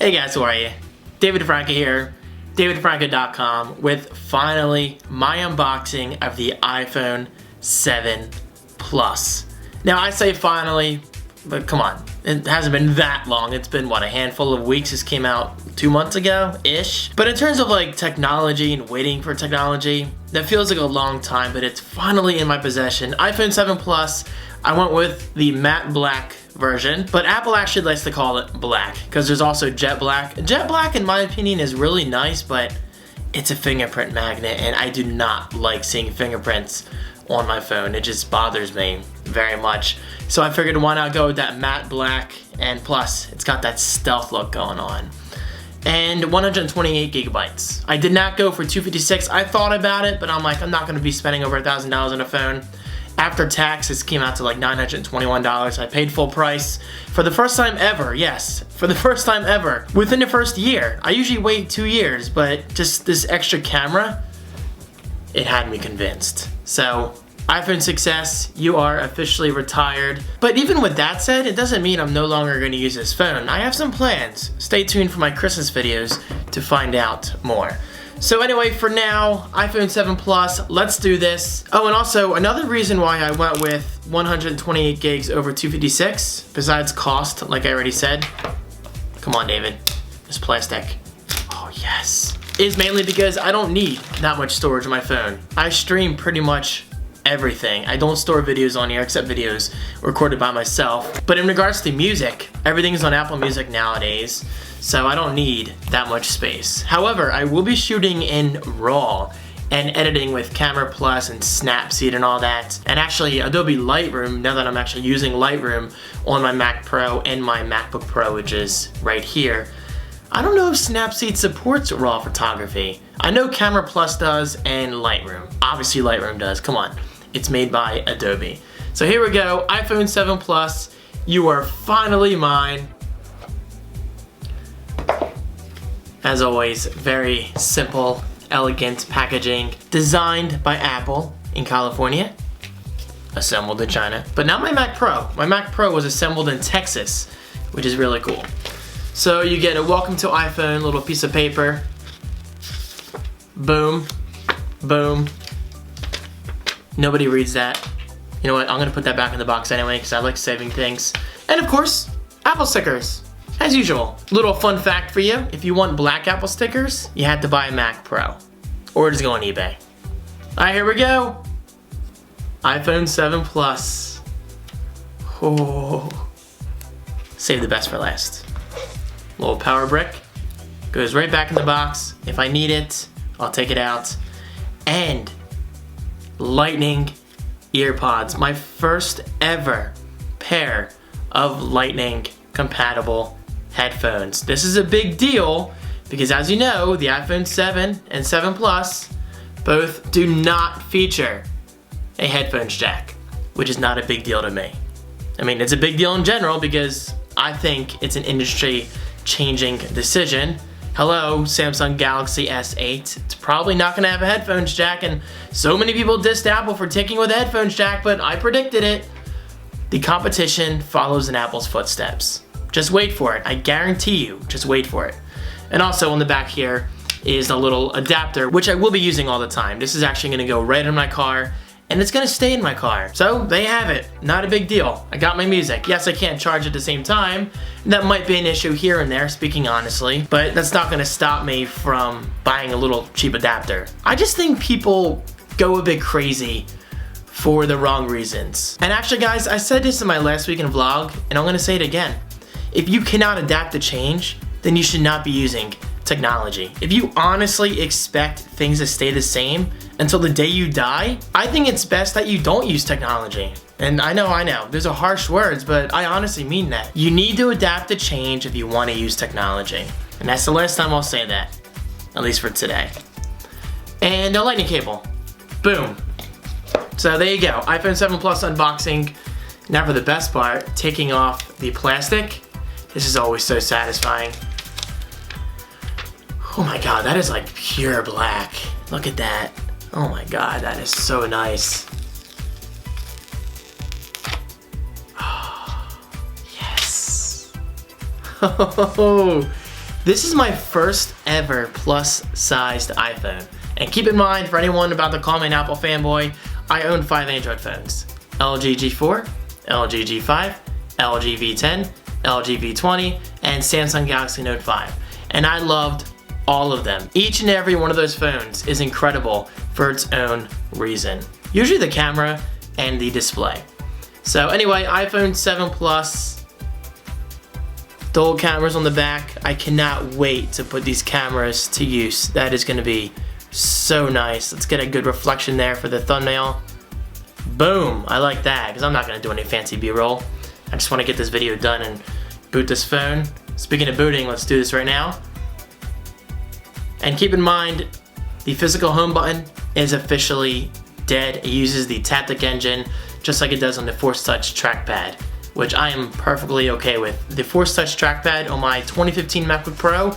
Hey guys, how are you? David Franco here, davidfranco.com, with finally my unboxing of the iPhone 7 Plus. Now I say finally, but come on, it hasn't been that long. It's been, what, a handful of weeks? This came out 2 months ago-ish. But in terms of like technology and waiting for technology, that feels like a long time, but it's finally in my possession. iPhone 7 Plus, I went with the matte black version, but Apple actually likes to call it black because there's also jet black. Jet black, in my opinion, is really nice, but it's a fingerprint magnet, and I do not like seeing fingerprints on my phone. It just bothers me very much. So I figured, why not go with that matte black, and plus it's got that stealth look going on. And 128 gigabytes. I did not go for 256. I thought about it, but I'm like, I'm not gonna be spending over $1,000 on a phone. After tax, this came out to like $921. I paid full price for the first time ever. Yes, for the first time ever. Within the first year. I usually wait 2 years, but just this extra camera, it had me convinced. So, iPhone success, you are officially retired. But even with that said, it doesn't mean I'm no longer gonna use this phone. I have some plans. Stay tuned for my Christmas videos to find out more. So anyway, for now, iPhone 7 Plus, let's do this. Oh, and also, another reason why I went with 128 gigs over 256, besides cost, like I already said. Come on, David. It's plastic. Oh, yes. Is mainly because I don't need that much storage on my phone. I stream pretty much everything. I don't store videos on here except videos recorded by myself. But in regards to music, everything is on Apple Music nowadays, so I don't need that much space. However, I will be shooting in RAW and editing with Camera Plus and Snapseed and all that. And actually, Adobe Lightroom, now that I'm actually using Lightroom on my Mac Pro and my MacBook Pro, which is right here. I don't know if Snapseed supports RAW photography. I know Camera Plus does and Lightroom. Obviously Lightroom does, come on. It's made by Adobe. So here we go, iPhone 7 Plus, you are finally mine. As always, very simple, elegant packaging, designed by Apple in California, assembled in China. But not my Mac Pro. My Mac Pro was assembled in Texas, which is really cool. So you get a welcome to iPhone little piece of paper. Boom, boom. Nobody reads that. You know what, I'm gonna put that back in the box anyway because I like saving things. And of course, Apple stickers, as usual. Little fun fact for you, if you want black Apple stickers, you had to buy a Mac Pro. Or just go on eBay. Alright, here we go. iPhone 7 Plus. Oh. Save the best for last. Little power brick. Goes right back in the box. If I need it, I'll take it out. And Lightning Earpods, my first ever pair of Lightning compatible headphones. This is a big deal because, as you know, the iPhone 7 and 7 Plus both do not feature a headphones jack, which is not a big deal to me. I mean, it's a big deal in general because I think it's an industry-changing decision. Hello, Samsung Galaxy S8. It's probably not gonna have a headphones jack, and so many people dissed Apple for taking with a headphones jack, but I predicted it. The competition follows in Apple's footsteps. Just wait for it, I guarantee you, just wait for it. And also on the back here is a little adapter, which I will be using all the time. This is actually gonna go right in my car, and it's gonna stay in my car. So, there you have it. Not a big deal. I got my music. Yes, I can't charge at the same time. That might be an issue here and there, speaking honestly, but that's not gonna stop me from buying a little cheap adapter. I just think people go a bit crazy for the wrong reasons. And actually, guys, I said this in my last weekend vlog, and I'm gonna say it again. If you cannot adapt to change, then you should not be using technology. If you honestly expect things to stay the same until the day you die, I think it's best that you don't use technology. And I know, those are harsh words, but I honestly mean that. You need to adapt to change if you want to use technology. And that's the last time I'll say that, at least for today. And a lightning cable, boom. So there you go, iPhone 7 Plus unboxing. Now for the best part, taking off the plastic. This is always so satisfying. Oh my god, that is like pure black. Look at that. Oh my god, that is so nice. Oh, yes. Oh, This is my first ever plus-sized iPhone. And keep in mind, for anyone about to call me an Apple fanboy, I own 5 Android phones. LG G4, LG G5, LG V10, LG V20, and Samsung Galaxy Note 5. And I loved all of them. Each and every one of those phones is incredible for its own reason. Usually the camera and the display. So anyway, iPhone 7 Plus, dual cameras on the back. I cannot wait to put these cameras to use. That is gonna be so nice. Let's get a good reflection there for the thumbnail. Boom, I like that, because I'm not gonna do any fancy B-roll. I just wanna get this video done and boot this phone. Speaking of booting, let's do this right now. And keep in mind, the physical home button is officially dead. It uses the Taptic engine, just like it does on the Force Touch trackpad, which I am perfectly okay with. The Force Touch trackpad on my 2015 MacBook Pro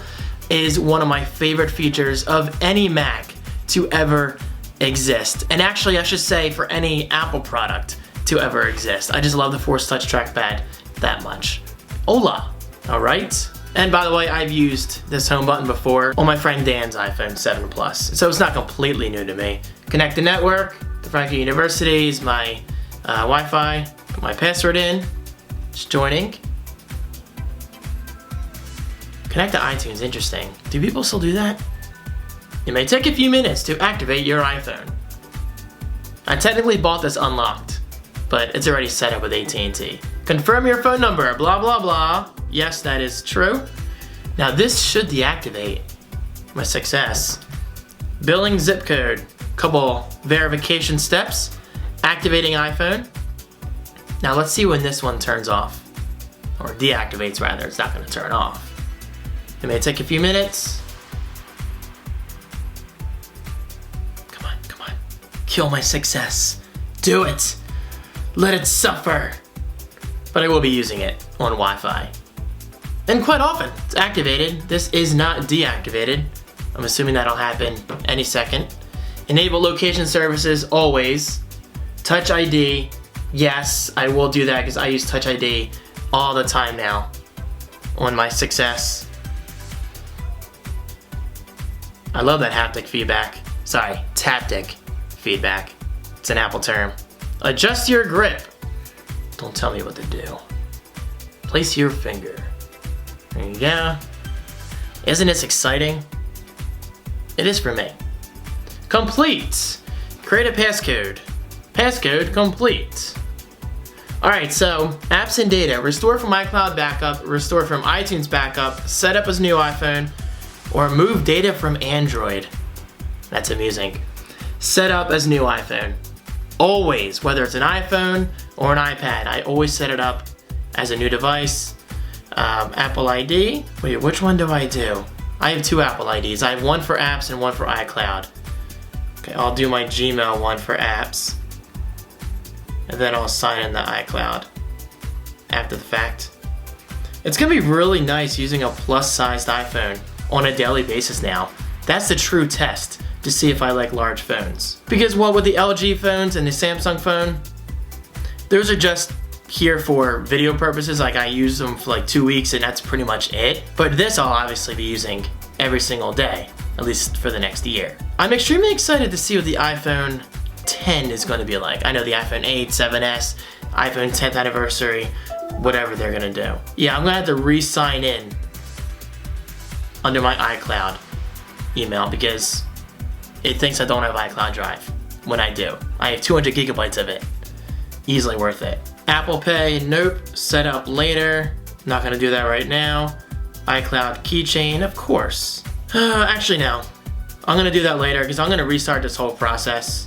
is one of my favorite features of any Mac to ever exist. And actually, I should say for any Apple product to ever exist. I just love the Force Touch trackpad that much. Hola, all right? And by the way, I've used this home button before on my friend Dan's iPhone 7 Plus, so it's not completely new to me. Connect the network, the Franco University is my Wi-Fi, put my password in, just joining. Connect to iTunes, interesting. Do people still do that? It may take a few minutes to activate your iPhone. I technically bought this unlocked, but it's already set up with at&t. Confirm your phone number, blah blah blah. Yes, that is true. Now this should deactivate my success. Billing zip code, couple verification steps, activating iPhone. Now let's see when this one turns off, or deactivates rather, it's not gonna turn off. It may take a few minutes. Come on, come on. Kill my success. Do it. Let it suffer. But I will be using it on Wi-Fi. And quite often, it's activated. This is not deactivated. I'm assuming that'll happen any second. Enable location services always. Touch ID, yes, I will do that because I use Touch ID all the time now on my success. I love that haptic feedback. Sorry, taptic feedback. It's an Apple term. Adjust your grip. Don't tell me what to do. Place your finger. There you go. Isn't this exciting? It is for me. Complete. Create a passcode. Passcode complete. Alright, so apps and data. Restore from iCloud backup, restore from iTunes backup, set up as new iPhone, or move data from Android. That's amusing. Set up as new iPhone. Always, whether it's an iPhone or an iPad, I always set it up as a new device. Apple ID. Wait, which one do I do? I have 2 Apple IDs. I have one for apps and one for iCloud. Okay, I'll do my Gmail one for apps. And then I'll sign in the iCloud after the fact. It's gonna be really nice using a plus-sized iPhone on a daily basis now. That's the true test to see if I like large phones. Because what with the LG phones and the Samsung phone, those are just here for video purposes. Like I use them for like 2 weeks and that's pretty much it. But this I'll obviously be using every single day, at least for the next year. I'm extremely excited to see what the iPhone 10 is going to be like. I know the iPhone 8, 7S, iPhone 10th anniversary, whatever they're gonna do. Yeah, I'm gonna have to re-sign in under my iCloud email because it thinks I don't have iCloud Drive when I do. I have 200 gigabytes of it. Easily worth it. Apple Pay, nope, set up later. Not gonna do that right now. iCloud keychain, of course. Actually no, I'm gonna do that later because I'm gonna restart this whole process.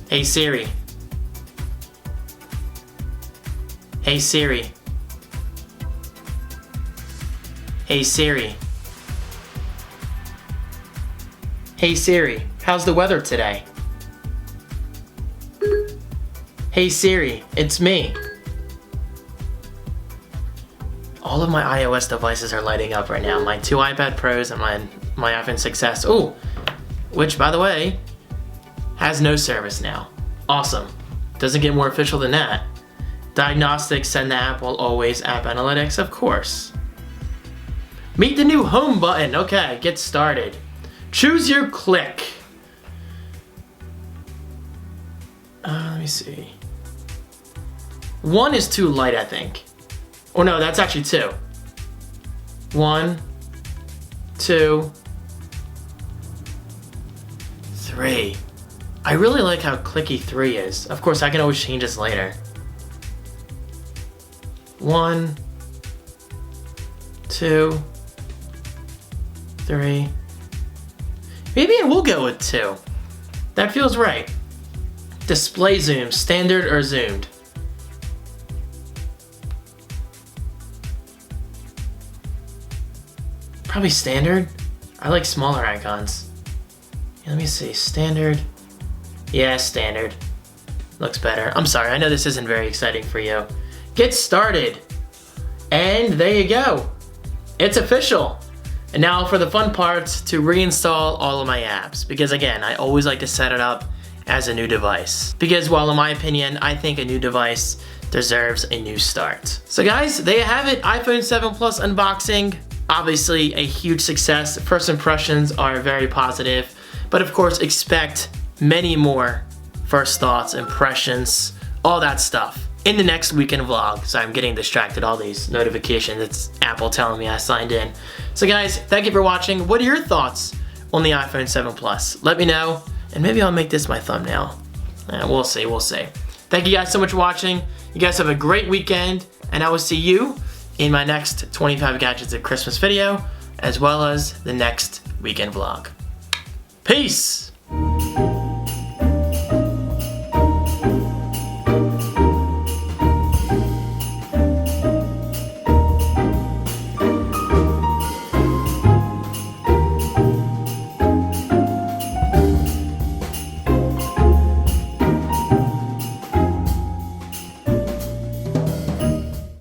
Hey Siri. Hey Siri. Hey Siri. Hey Siri, how's the weather today? Hey Siri, it's me. All of my iOS devices are lighting up right now. My 2 iPad Pros and my iPhone 6S. Ooh, which by the way, has no service now. Awesome. Doesn't get more official than that. Diagnostics, send the Apple, always app analytics, of course. Meet the new home button. Okay, get started. Choose your click. Let me see. 1 is too light, I think. Oh no, that's actually 2. 1, 2, 3. I really like how clicky 3 is. Of course, I can always change this later. 1, 2, 3. Maybe I will go with 2. That feels right. Display zoom, standard or zoomed? Probably standard. I like smaller icons. Yeah, let me see, standard. Yeah, standard. Looks better. I'm sorry, I know this isn't very exciting for you. Get started. And there you go. It's official. And now for the fun parts, to reinstall all of my apps. Because again, I always like to set it up as a new device. Because while in my opinion, I think a new device deserves a new start. So guys, there you have it, iPhone 7 Plus unboxing. Obviously a huge success. First impressions are very positive. But of course, expect many more first thoughts, impressions, all that stuff in the next weekend vlog. So I'm getting distracted, all these notifications, it's Apple telling me I signed in. So guys, thank you for watching. What are your thoughts on the iPhone 7 Plus? Let me know, and maybe I'll make this my thumbnail. We'll see, we'll see. Thank you guys so much for watching. You guys have a great weekend, and I will see you in my next 25 Gadgets at Christmas video, as well as the next weekend vlog. Peace!